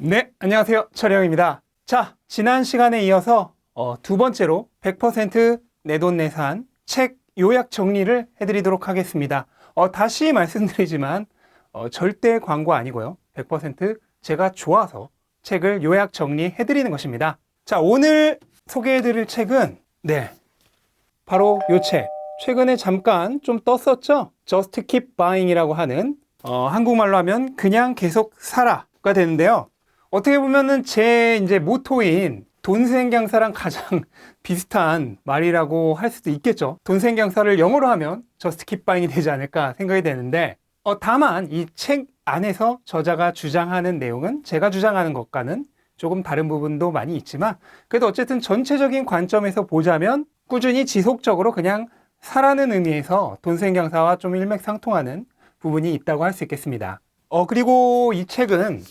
네, 안녕하세요. 철영입니다. 자, 지난 시간에 이어서 두 번째로 100% 내돈내산 책 요약 정리를 해드리도록 하겠습니다. 다시 말씀드리지만 절대 광고 아니고요. 100% 제가 좋아서 책을 요약 정리해드리는 것입니다. 자, 오늘 소개해드릴 책은 바로 요 책. 최근에 잠깐 좀 떴었죠? Just Keep Buying이라고 하는 한국말로 하면 그냥 계속 사라가 되는데요. 어떻게 보면은 제 이제 모토인 돈생경사랑 가장 비슷한 말이라고 할 수도 있겠죠. 돈생경사를 영어로 하면 Just Keep Buying이 되지 않을까 생각이 되는데, 다만 이 책 안에서 저자가 주장하는 내용은 제가 주장하는 것과는 조금 다른 부분도 많이 있지만, 그래도 어쨌든 전체적인 관점에서 보자면 꾸준히 지속적으로 그냥 사라는 의미에서 돈생경사와 좀 일맥상통하는 부분이 있다고 할 수 있겠습니다. 그리고 이 책은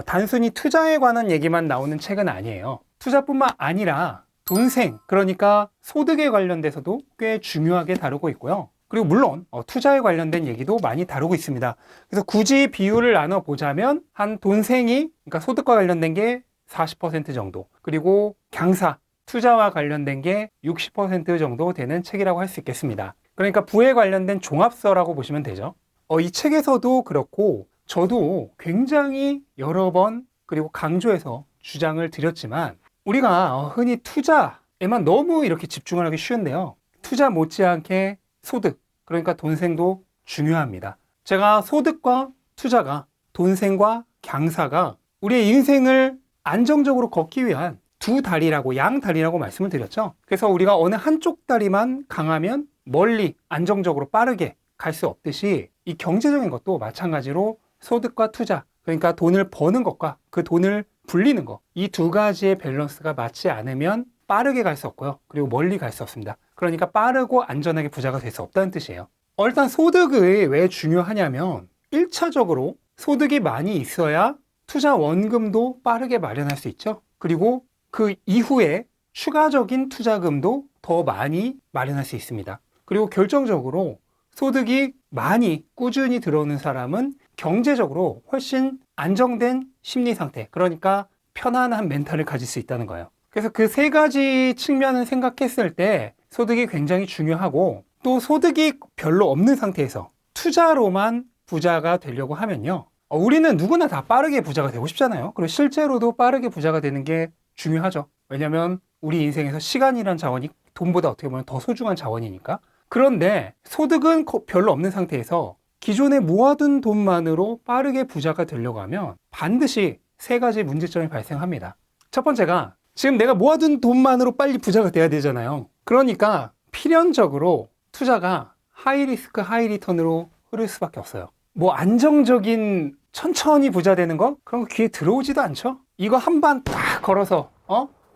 단순히 투자에 관한 얘기만 나오는 책은 아니에요. 투자뿐만 아니라 돈생, 그러니까 소득에 관련돼서도 꽤 중요하게 다루고 있고요. 그리고 물론 투자에 관련된 얘기도 많이 다루고 있습니다. 그래서 굳이 비율을 나눠보자면 한 돈생이, 그러니까 소득과 관련된 게 40% 정도, 그리고 강사, 투자와 관련된 게 60% 정도 되는 책이라고 할 수 있겠습니다. 그러니까 부에 관련된 종합서라고 보시면 되죠. 이 책에서도 그렇고 저도 굉장히 여러 번 그리고 강조해서 주장을 드렸지만, 우리가 흔히 투자에만 너무 이렇게 집중을 하기 쉬운데요. 투자 못지않게 소득, 그러니까 돈생도 중요합니다. 제가 소득과 투자가, 돈생과 강사가 우리의 인생을 안정적으로 걷기 위한 두 다리라고, 양다리라고 말씀을 드렸죠. 그래서 우리가 어느 한쪽 다리만 강하면 멀리 안정적으로 빠르게 갈 수 없듯이 이 경제적인 것도 마찬가지로 소득과 투자, 그러니까 돈을 버는 것과 그 돈을 불리는 것, 이 두 가지의 밸런스가 맞지 않으면 빠르게 갈 수 없고요. 그리고 멀리 갈 수 없습니다. 그러니까 빠르고 안전하게 부자가 될 수 없다는 뜻이에요. 일단 소득이 왜 중요하냐면 1차적으로 소득이 많이 있어야 투자 원금도 빠르게 마련할 수 있죠. 그리고 그 이후에 추가적인 투자금도 더 많이 마련할 수 있습니다. 그리고 결정적으로 소득이 많이 꾸준히 들어오는 사람은 경제적으로 훨씬 안정된 심리 상태, 그러니까 편안한 멘탈을 가질 수 있다는 거예요. 그래서 그 세 가지 측면을 생각했을 때 소득이 굉장히 중요하고, 또 소득이 별로 없는 상태에서 투자로만 부자가 되려고 하면요, 우리는 누구나 다 빠르게 부자가 되고 싶잖아요. 그리고 실제로도 빠르게 부자가 되는 게 중요하죠. 왜냐하면 우리 인생에서 시간이란 자원이 돈보다 어떻게 보면 더 소중한 자원이니까. 그런데 소득은 별로 없는 상태에서 기존에 모아둔 돈만으로 빠르게 부자가 되려고 하면 반드시 세 가지 문제점이 발생합니다. 첫 번째가, 지금 내가 모아둔 돈만으로 빨리 부자가 돼야 되잖아요. 그러니까 필연적으로 투자가 하이 리스크 하이 리턴으로 흐를 수밖에 없어요. 뭐 안정적인 천천히 부자 되는 거? 그런 거 귀에 들어오지도 않죠? 이거 한 방 딱 걸어서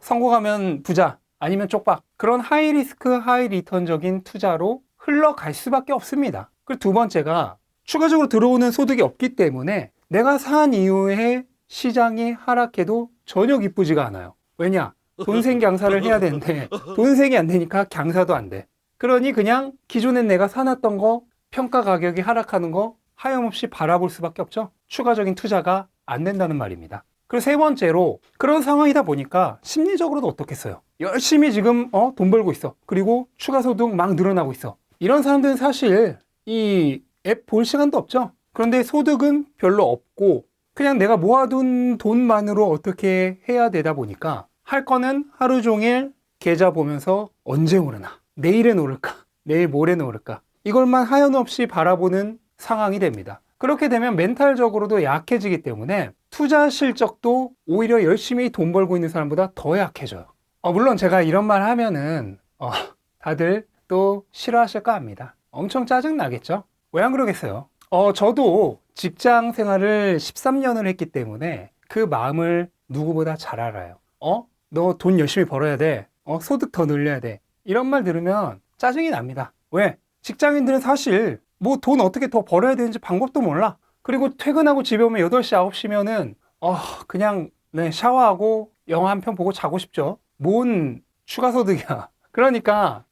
성공하면 부자, 아니면 쪽박, 그런 하이 리스크 하이 리턴적인 투자로 흘러갈 수밖에 없습니다. 그리고 두 번째가, 추가적으로 들어오는 소득이 없기 때문에 내가 산 이후에 시장이 하락해도 전혀 기쁘지가 않아요. 왜냐? 돈생 강사를 해야 되는데 돈생이 안 되니까 강사도 안 돼. 그러니 그냥 기존엔 내가 사놨던 거, 평가 가격이 하락하는 거 하염없이 바라볼 수밖에 없죠. 추가적인 투자가 안 된다는 말입니다. 그리고 세 번째로, 그런 상황이다 보니까 심리적으로도 어떻겠어요? 열심히 지금 돈 벌고 있어. 그리고 추가 소득 막 늘어나고 있어. 이런 사람들은 사실 이 앱 볼 시간도 없죠. 그런데 소득은 별로 없고 그냥 내가 모아둔 돈만으로 어떻게 해야 되다 보니까 할 거는 하루 종일 계좌 보면서 언제 오르나, 내일은 오를까, 내일 모레는 오를까, 이걸만 하염없이 바라보는 상황이 됩니다. 그렇게 되면 멘탈적으로도 약해지기 때문에 투자 실적도 오히려 열심히 돈 벌고 있는 사람보다 더 약해져요. 물론 제가 이런 말 하면은 다들 또 싫어하실까 합니다. 엄청 짜증 나겠죠? 왜 안 그러겠어요? 저도 직장 생활을 13년을 했기 때문에 그 마음을 누구보다 잘 알아요. 너 돈 열심히 벌어야 돼. 소득 더 늘려야 돼. 이런 말 들으면 짜증이 납니다. 왜? 직장인들은 사실 뭐 돈 어떻게 더 벌어야 되는지 방법도 몰라. 그리고 퇴근하고 집에 오면 8시, 9시면은 그냥 샤워하고 영화 한 편 보고 자고 싶죠. 뭔 추가 소득이야. 그러니까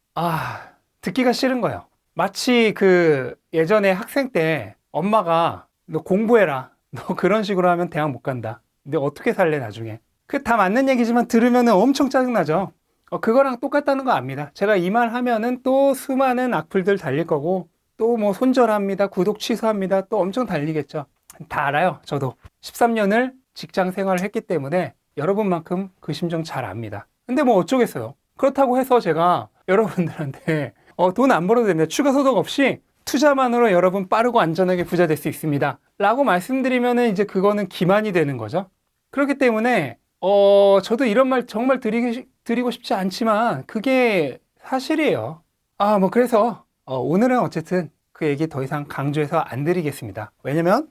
듣기가 싫은 거예요. 마치 그 예전에 학생 때 엄마가 너 공부해라, 너 그런 식으로 하면 대학 못 간다, 근데 어떻게 살래 나중에. 그 다 맞는 얘기지만 들으면 엄청 짜증나죠. 그거랑 똑같다는 거 압니다. 제가 이 말 하면은 또 수많은 악플들 달릴 거고 또 뭐 손절합니다, 구독 취소합니다, 또 엄청 달리겠죠. 다 알아요. 저도 13년을 직장 생활을 했기 때문에 여러분만큼 그 심정 잘 압니다. 근데 뭐 어쩌겠어요. 그렇다고 해서 제가 여러분들한테 돈 안 벌어도 됩니다, 추가 소득 없이 투자만으로 여러분 빠르고 안전하게 부자 될 수 있습니다 라고 말씀드리면은 이제 그거는 기만이 되는 거죠. 그렇기 때문에 저도 이런 말 정말 드리고 싶지 않지만 그게 사실이에요. 뭐 그래서 오늘은 어쨌든 그 얘기 더 이상 강조해서 안 드리겠습니다. 왜냐면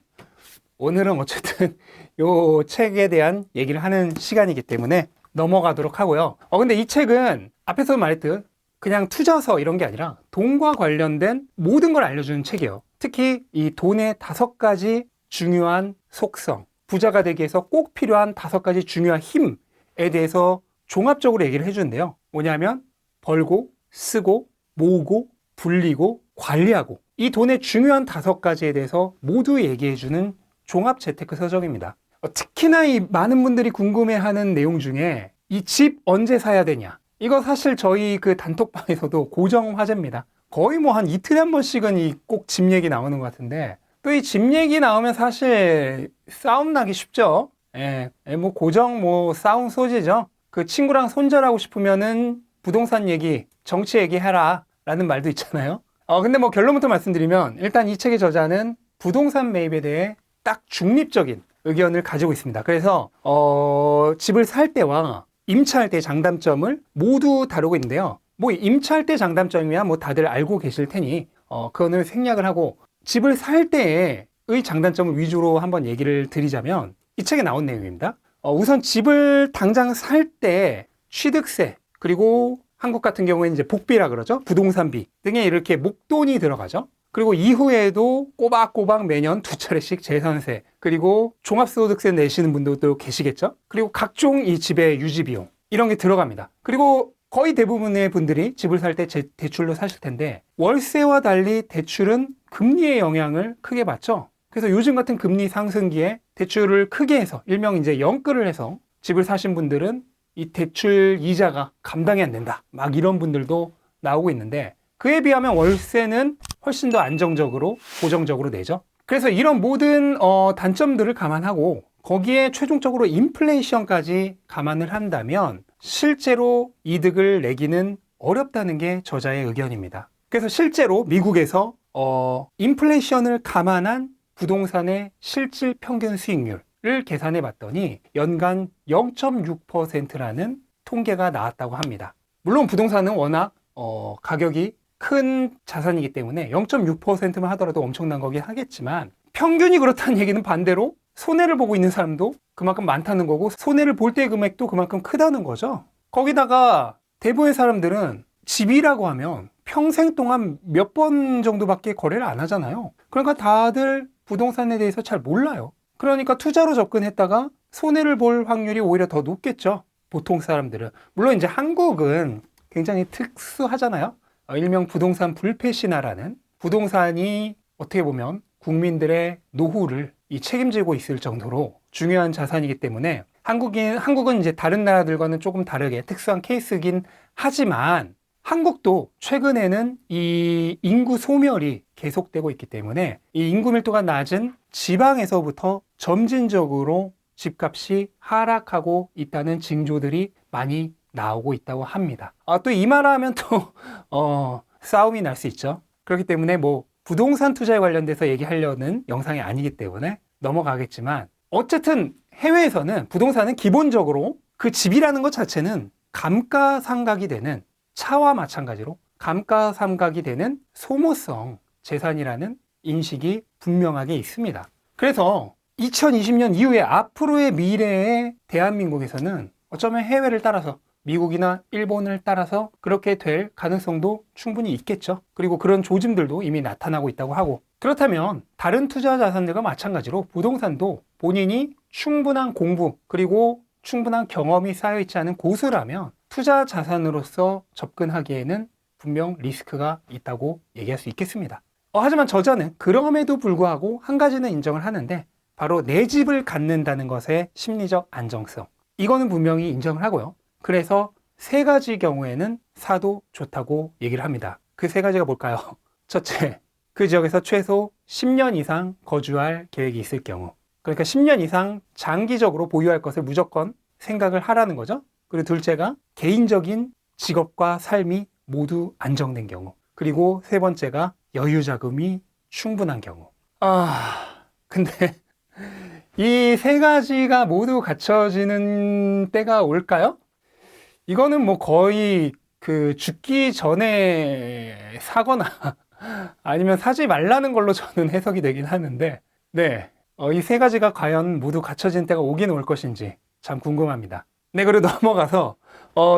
오늘은 어쨌든 요 책에 대한 얘기를 하는 시간이기 때문에 넘어가도록 하고요. 근데 이 책은 앞에서 말했듯 그냥 투자서 이런 게 아니라 돈과 관련된 모든 걸 알려주는 책이에요. 특히 이 돈의 5가지 중요한 속성, 부자가 되기 위해서 꼭 필요한 5가지 중요한 힘에 대해서 종합적으로 얘기를 해주는데요. 뭐냐면 벌고, 쓰고, 모으고, 불리고, 관리하고, 이 돈의 중요한 5가지에 대해서 모두 얘기해주는 종합 재테크 서적입니다. 특히나 이 많은 분들이 궁금해하는 내용 중에 이 집 언제 사야 되냐, 이거 사실 저희 그 단톡방에서도 고정 화제입니다. 거의 뭐 한 이틀에 한 번씩은 이 꼭 집 얘기 나오는 것 같은데, 또 이 집 얘기 나오면 사실 싸움 나기 쉽죠. 뭐 고정 뭐 싸움 소지죠. 그 친구랑 손절하고 싶으면은 부동산 얘기, 정치 얘기해라 라는 말도 있잖아요. 근데 뭐 결론부터 말씀드리면 일단 이 책의 저자는 부동산 매입에 대해 딱 중립적인 의견을 가지고 있습니다. 그래서 집을 살 때와 임차할 때 장단점을 모두 다루고 있는데요. 뭐 임차할 때 장단점이야 뭐 다들 알고 계실 테니 그거는 생략을 하고, 집을 살 때의 장단점을 위주로 한번 얘기를 드리자면 이 책에 나온 내용입니다. 우선 집을 당장 살 때 취득세, 그리고 한국 같은 경우에는 이제 복비라 그러죠. 부동산비 등에 이렇게 목돈이 들어가죠. 그리고 이후에도 꼬박꼬박 매년 2차례씩 재산세, 그리고 종합소득세 내시는 분들도 계시겠죠. 그리고 각종 이 집의 유지비용 이런 게 들어갑니다. 그리고 거의 대부분의 분들이 집을 살 때 대출로 사실 텐데, 월세와 달리 대출은 금리의 영향을 크게 받죠. 그래서 요즘 같은 금리 상승기에 대출을 크게 해서 일명 이제 영끌을 해서 집을 사신 분들은 이 대출 이자가 감당이 안 된다, 막 이런 분들도 나오고 있는데, 그에 비하면 월세는 훨씬 더 안정적으로 고정적으로 내죠. 그래서 이런 모든 단점들을 감안하고 거기에 최종적으로 인플레이션까지 감안을 한다면 실제로 이득을 내기는 어렵다는 게 저자의 의견입니다. 그래서 실제로 미국에서 인플레이션을 감안한 부동산의 실질 평균 수익률을 계산해 봤더니 연간 0.6%라는 통계가 나왔다고 합니다. 물론 부동산은 워낙 가격이 큰 자산이기 때문에 0.6%만 하더라도 엄청난 거긴 하겠지만, 평균이 그렇다는 얘기는 반대로 손해를 보고 있는 사람도 그만큼 많다는 거고, 손해를 볼 때 금액도 그만큼 크다는 거죠. 거기다가 대부분의 사람들은 집이라고 하면 평생 동안 몇 번 정도밖에 거래를 안 하잖아요. 그러니까 다들 부동산에 대해서 잘 몰라요. 그러니까 투자로 접근했다가 손해를 볼 확률이 오히려 더 높겠죠, 보통 사람들은. 물론 이제 한국은 굉장히 특수하잖아요. 일명 부동산 불패 신화라는, 부동산이 어떻게 보면 국민들의 노후를 책임지고 있을 정도로 중요한 자산이기 때문에 한국은 이제 다른 나라들과는 조금 다르게 특수한 케이스긴 하지만, 한국도 최근에는 이 인구 소멸이 계속되고 있기 때문에 이 인구 밀도가 낮은 지방에서부터 점진적으로 집값이 하락하고 있다는 징조들이 많이 나오고 있다고 합니다. 또 이 말하면 또 싸움이 날 수 있죠. 그렇기 때문에 뭐 부동산 투자에 관련돼서 얘기하려는 영상이 아니기 때문에 넘어가겠지만, 어쨌든 해외에서는 부동산은 기본적으로 그 집이라는 것 자체는 감가상각이 되는, 차와 마찬가지로 감가상각이 되는 소모성 재산이라는 인식이 분명하게 있습니다. 그래서 2020년 이후에 앞으로의 미래의 대한민국에서는 어쩌면 해외를 따라서, 미국이나 일본을 따라서 그렇게 될 가능성도 충분히 있겠죠. 그리고 그런 조짐들도 이미 나타나고 있다고 하고, 그렇다면 다른 투자 자산들과 마찬가지로 부동산도 본인이 충분한 공부 그리고 충분한 경험이 쌓여있지 않은 고수라면 투자 자산으로서 접근하기에는 분명 리스크가 있다고 얘기할 수 있겠습니다. 하지만 저자는 그럼에도 불구하고 한 가지는 인정을 하는데, 바로 내 집을 갖는다는 것의 심리적 안정성. 이거는 분명히 인정을 하고요. 그래서 세 가지 경우에는 사도 좋다고 얘기를 합니다. 그 세 가지가 뭘까요? 첫째, 그 지역에서 최소 10년 이상 거주할 계획이 있을 경우. 그러니까 10년 이상 장기적으로 보유할 것을 무조건 생각을 하라는 거죠. 그리고 둘째가 개인적인 직업과 삶이 모두 안정된 경우. 그리고 세 번째가 여유 자금이 충분한 경우. 근데 이 세 가지가 모두 갖춰지는 때가 올까요? 이거는 뭐 거의 그 죽기 전에 사거나 아니면 사지 말라는 걸로 저는 해석이 되긴 하는데, 네. 이 세 가지가 과연 모두 갖춰진 때가 오긴 올 것인지 참 궁금합니다. 네, 그리고 넘어가서,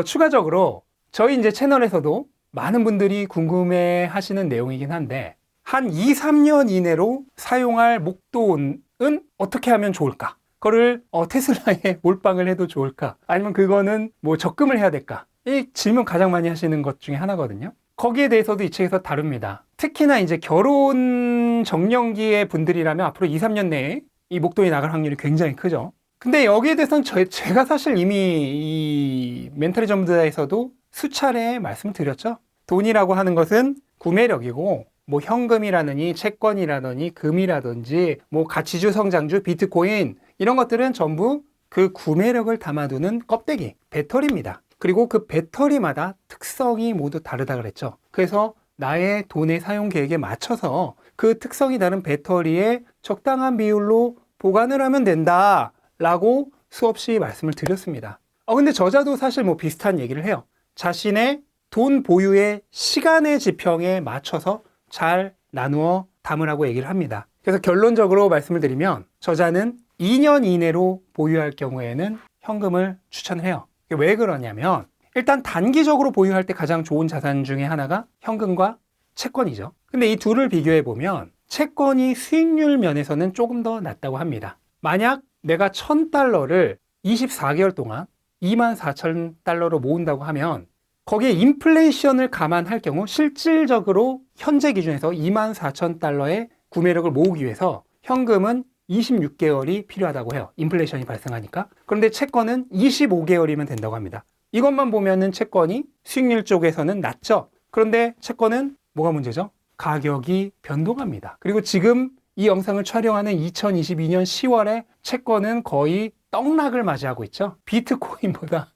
추가적으로 저희 이제 채널에서도 많은 분들이 궁금해 하시는 내용이긴 한데, 한 2, 3년 이내로 사용할 목돈은 어떻게 하면 좋을까? 그거를 테슬라에 몰빵을 해도 좋을까? 아니면 그거는 뭐 적금을 해야 될까? 이 질문 가장 많이 하시는 것 중에 하나거든요. 거기에 대해서도 이 책에서 다룹니다. 특히나 이제 결혼 정년기의 분들이라면 앞으로 2, 3년 내에 이 목돈이 나갈 확률이 굉장히 크죠. 근데 여기에 대해서는 제가 사실 이미 이 멘탈의 전부자에서도 수차례 말씀드렸죠. 돈이라고 하는 것은 구매력이고, 뭐 현금이라느니 채권이라느니 금이라든지 뭐 가치주, 성장주, 비트코인 이런 것들은 전부 그 구매력을 담아두는 껍데기, 배터리입니다. 그리고 그 배터리마다 특성이 모두 다르다 그랬죠. 그래서 나의 돈의 사용 계획에 맞춰서 그 특성이 다른 배터리에 적당한 비율로 보관을 하면 된다 라고 수없이 말씀을 드렸습니다. 근데 저자도 사실 뭐 비슷한 얘기를 해요. 자신의 돈 보유의 시간의 지평에 맞춰서 잘 나누어 담으라고 얘기를 합니다. 그래서 결론적으로 말씀을 드리면 저자는 2년 이내로 보유할 경우에는 현금을 추천해요. 왜 그러냐면 일단 단기적으로 보유할 때 가장 좋은 자산 중에 하나가 현금과 채권이죠. 근데 이 둘을 비교해 보면 채권이 수익률 면에서는 조금 더 낮다고 합니다. 만약 내가 $1,000를 24개월 동안 24,000달러로 모은다고 하면 거기에 인플레이션을 감안할 경우 실질적으로 현재 기준에서 24,000달러의 구매력을 모으기 위해서 현금은 26개월이 필요하다고 해요. 인플레이션이 발생하니까. 그런데 채권은 25개월이면 된다고 합니다. 이것만 보면은 채권이 수익률 쪽에서는 낮죠. 그런데 채권은 뭐가 문제죠? 가격이 변동합니다. 그리고 지금 이 영상을 촬영하는 2022년 10월에 채권은 거의 떡락을 맞이하고 있죠. 비트코인보다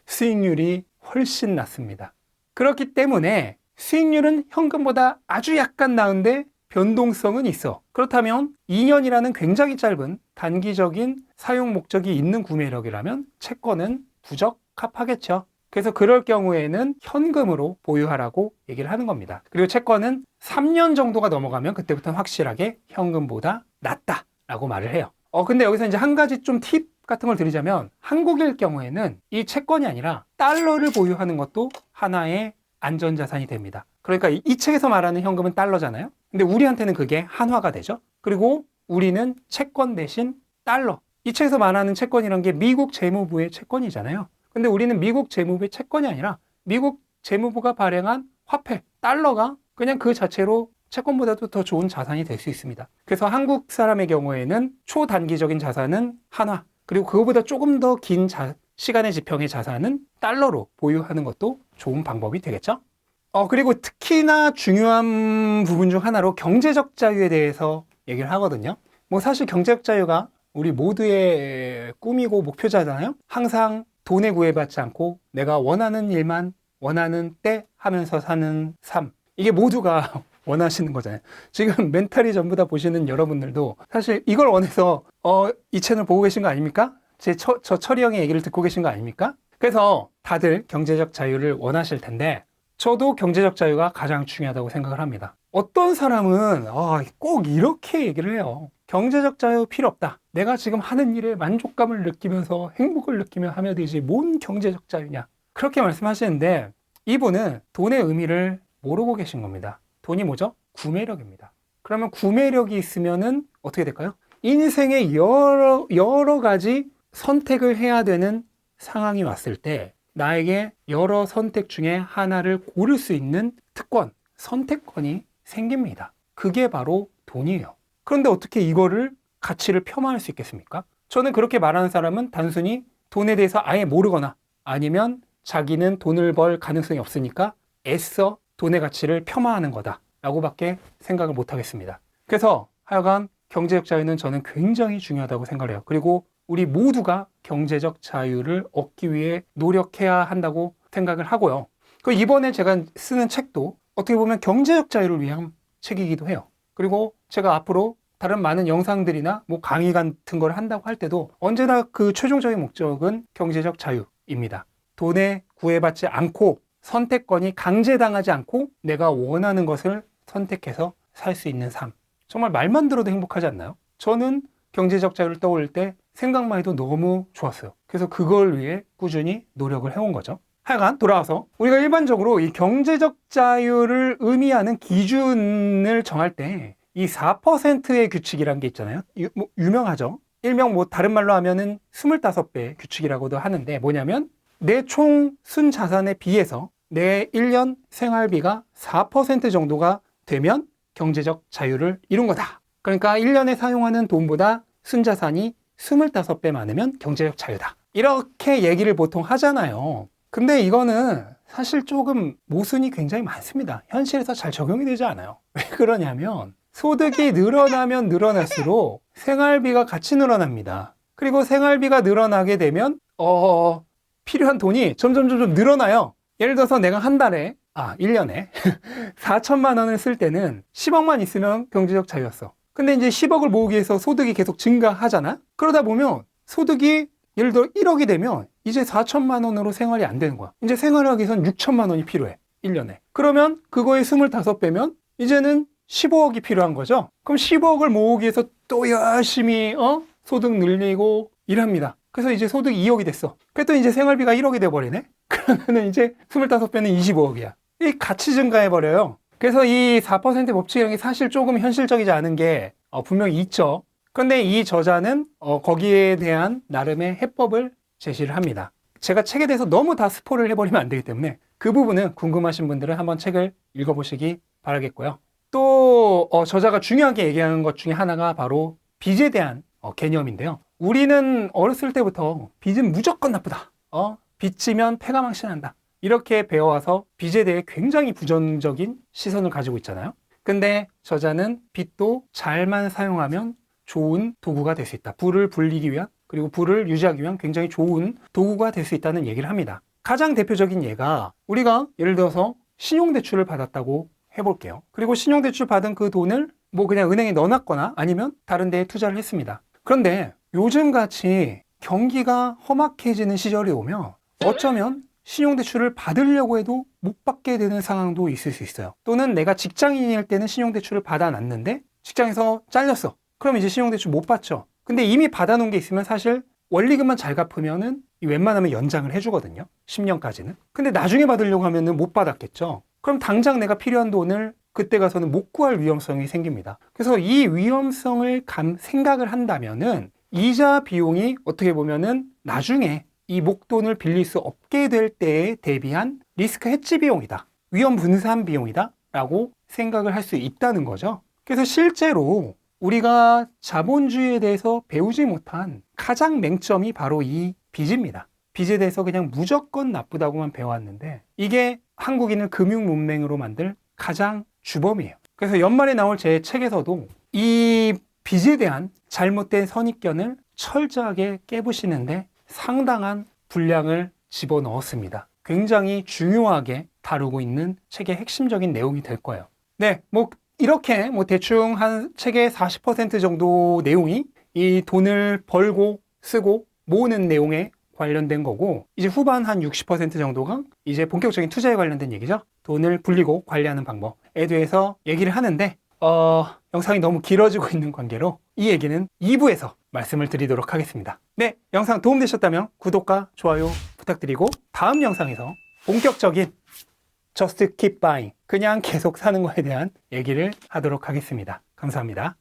수익률이 훨씬 낮습니다. 그렇기 때문에 수익률은 현금보다 아주 약간 나은데 변동성은 있어. 그렇다면 2년이라는 굉장히 짧은 단기적인 사용 목적이 있는 구매력이라면 채권은 부적합하겠죠. 그래서 그럴 경우에는 현금으로 보유하라고 얘기를 하는 겁니다. 그리고 채권은 3년 정도가 넘어가면 그때부터는 확실하게 현금보다 낫다라고 말을 해요. 근데 여기서 이제 한 가지 좀 팁 같은 걸 드리자면 한국일 경우에는 이 채권이 아니라 달러를 보유하는 것도 하나의 안전자산이 됩니다. 그러니까 이 책에서 말하는 현금은 달러잖아요. 근데 우리한테는 그게 한화가 되죠. 그리고 우리는 채권 대신 달러. 이 책에서 말하는 채권이란 게 미국 재무부의 채권이잖아요. 근데 우리는 미국 재무부의 채권이 아니라 미국 재무부가 발행한 화폐, 달러가 그냥 그 자체로 채권보다도 더 좋은 자산이 될 수 있습니다. 그래서 한국 사람의 경우에는 초단기적인 자산은 한화, 그리고 그거보다 조금 더 긴 시간의 지평의 자산은 달러로 보유하는 것도 좋은 방법이 되겠죠? 그리고 특히나 중요한 부분 중 하나로 경제적 자유에 대해서 얘기를 하거든요. 뭐 사실 경제적 자유가 우리 모두의 꿈이고 목표잖아요. 항상 돈에 구애받지 않고 내가 원하는 일만 원하는 때 하면서 사는 삶. 이게 모두가 원하시는 거잖아요. 지금 멘탈이 전부 다 보시는 여러분들도 사실 이걸 원해서 이 채널 보고 계신 거 아닙니까? 저 철이 형의 얘기를 듣고 계신 거 아닙니까? 그래서 다들 경제적 자유를 원하실 텐데 저도 경제적 자유가 가장 중요하다고 생각을 합니다. 어떤 사람은 꼭 이렇게 얘기를 해요. 경제적 자유 필요 없다. 내가 지금 하는 일에 만족감을 느끼면서 행복을 느끼며 하면 되지 뭔 경제적 자유냐. 그렇게 말씀하시는데 이분은 돈의 의미를 모르고 계신 겁니다. 돈이 뭐죠? 구매력입니다. 그러면 구매력이 있으면은 어떻게 될까요? 인생에 여러 가지 선택을 해야 되는 상황이 왔을 때 나에게 여러 선택 중에 하나를 고를 수 있는 특권, 선택권이 생깁니다. 그게 바로 돈이에요. 그런데 어떻게 이거를 가치를 폄하할 수 있겠습니까? 저는 그렇게 말하는 사람은 단순히 돈에 대해서 아예 모르거나 아니면 자기는 돈을 벌 가능성이 없으니까 애써 돈의 가치를 폄하하는 거다라고밖에 생각을 못 하겠습니다. 그래서 하여간 경제적 자유는 저는 굉장히 중요하다고 생각을 해요. 그리고 우리 모두가 경제적 자유를 얻기 위해 노력해야 한다고 생각을 하고요. 그 이번에 제가 쓰는 책도 어떻게 보면 경제적 자유를 위한 책이기도 해요. 그리고 제가 앞으로 다른 많은 영상들이나 뭐 강의 같은 걸 한다고 할 때도 언제나 그 최종적인 목적은 경제적 자유입니다. 돈에 구애받지 않고 선택권이 강제당하지 않고 내가 원하는 것을 선택해서 살 수 있는 삶. 정말 말만 들어도 행복하지 않나요? 저는 경제적 자유를 떠올릴 때 생각만 해도 너무 좋았어요. 그래서 그걸 위해 꾸준히 노력을 해온 거죠. 하여간 돌아와서 우리가 일반적으로 이 경제적 자유를 의미하는 기준을 정할 때 이 4%의 규칙이라는 게 있잖아요. 유명하죠. 일명 뭐 다른 말로 하면은 25배 규칙이라고도 하는데 뭐냐면 내 총 순자산에 비해서 내 1년 생활비가 4% 정도가 되면 경제적 자유를 이룬 거다. 그러니까 1년에 사용하는 돈보다 순자산이 25배 많으면 경제적 자유다. 이렇게 얘기를 보통 하잖아요. 근데 이거는 사실 조금 모순이 굉장히 많습니다. 현실에서 잘 적용이 되지 않아요. 왜 그러냐면 소득이 늘어나면 늘어날수록 생활비가 같이 늘어납니다. 그리고 생활비가 늘어나게 되면 필요한 돈이 점점 늘어나요. 예를 들어서 내가 한 달에 1년에 4천만 원을 쓸 때는 10억만 있으면 경제적 자유였어. 근데 이제 10억을 모으기 위해서 소득이 계속 증가하잖아? 그러다 보면 소득이 예를 들어 1억이 되면 이제 4천만 원으로 생활이 안 되는 거야. 이제 생활하기 위해서는 6천만 원이 필요해. 1년에. 그러면 그거의 25배면 이제는 15억이 필요한 거죠. 그럼 15억을 모으기 위해서 또 열심히 소득 늘리고 일합니다. 그래서 이제 소득이 2억이 됐어. 그랬더니 이제 생활비가 1억이 돼버리네? 그러면은 이제 25배는 25억이야. 이 같이 증가해버려요. 그래서 이 4% 법칙이라는 게 사실 조금 현실적이지 않은 게 분명히 있죠. 그런데 이 저자는 거기에 대한 나름의 해법을 제시를 합니다. 제가 책에 대해서 너무 다 스포를 해버리면 안 되기 때문에 그 부분은 궁금하신 분들은 한번 책을 읽어보시기 바라겠고요. 또 저자가 중요하게 얘기하는 것 중에 하나가 바로 빚에 대한 개념인데요. 우리는 어렸을 때부터 빚은 무조건 나쁘다. 빚지면 패가 망신한다. 이렇게 배워와서 빚에 대해 굉장히 부정적인 시선을 가지고 있잖아요. 근데 저자는 빚도 잘만 사용하면 좋은 도구가 될 수 있다. 부를 불리기 위한 그리고 부를 유지하기 위한 굉장히 좋은 도구가 될 수 있다는 얘기를 합니다. 가장 대표적인 예가 우리가 예를 들어서 신용대출을 받았다고 해볼게요. 그리고 신용대출 받은 그 돈을 뭐 그냥 은행에 넣어놨거나 아니면 다른 데에 투자를 했습니다. 그런데 요즘같이 경기가 험악해지는 시절이 오면 어쩌면 신용대출을 받으려고 해도 못 받게 되는 상황도 있을 수 있어요. 또는 내가 직장인일 때는 신용대출을 받아놨는데 직장에서 잘렸어. 그럼 이제 신용대출 못 받죠. 근데 이미 받아놓은 게 있으면 사실 원리금만 잘 갚으면은 웬만하면 연장을 해주거든요. 10년까지는. 근데 나중에 받으려고 하면은 못 받았겠죠. 그럼 당장 내가 필요한 돈을 그때 가서는 못 구할 위험성이 생깁니다. 그래서 이 위험성을 생각을 한다면은 이자 비용이 어떻게 보면은 나중에 이 목돈을 빌릴 수 없게 될 때에 대비한 리스크 해지 비용이다. 위험 분산 비용이다. 라고 생각을 할 수 있다는 거죠. 그래서 실제로 우리가 자본주의에 대해서 배우지 못한 가장 맹점이 바로 이 빚입니다. 빚에 대해서 그냥 무조건 나쁘다고만 배워왔는데 이게 한국인을 금융 문맹으로 만들 가장 주범이에요. 그래서 연말에 나올 제 책에서도 이 빚에 대한 잘못된 선입견을 철저하게 깨부시는데 상당한 분량을 집어넣었습니다. 굉장히 중요하게 다루고 있는 책의 핵심적인 내용이 될 거예요. 네, 이렇게 대충 한 책의 40% 정도 내용이 이 돈을 벌고 쓰고 모으는 내용에 관련된 거고 이제 후반 한 60% 정도가 이제 본격적인 투자에 관련된 얘기죠. 돈을 불리고 관리하는 방법에 대해서 얘기를 하는데 영상이 너무 길어지고 있는 관계로 이 얘기는 2부에서 말씀을 드리도록 하겠습니다. 네, 영상 도움되셨다면 구독과 좋아요 부탁드리고 다음 영상에서 본격적인 Just Keep Buying, 그냥 계속 사는 거에 대한 얘기를 하도록 하겠습니다. 감사합니다.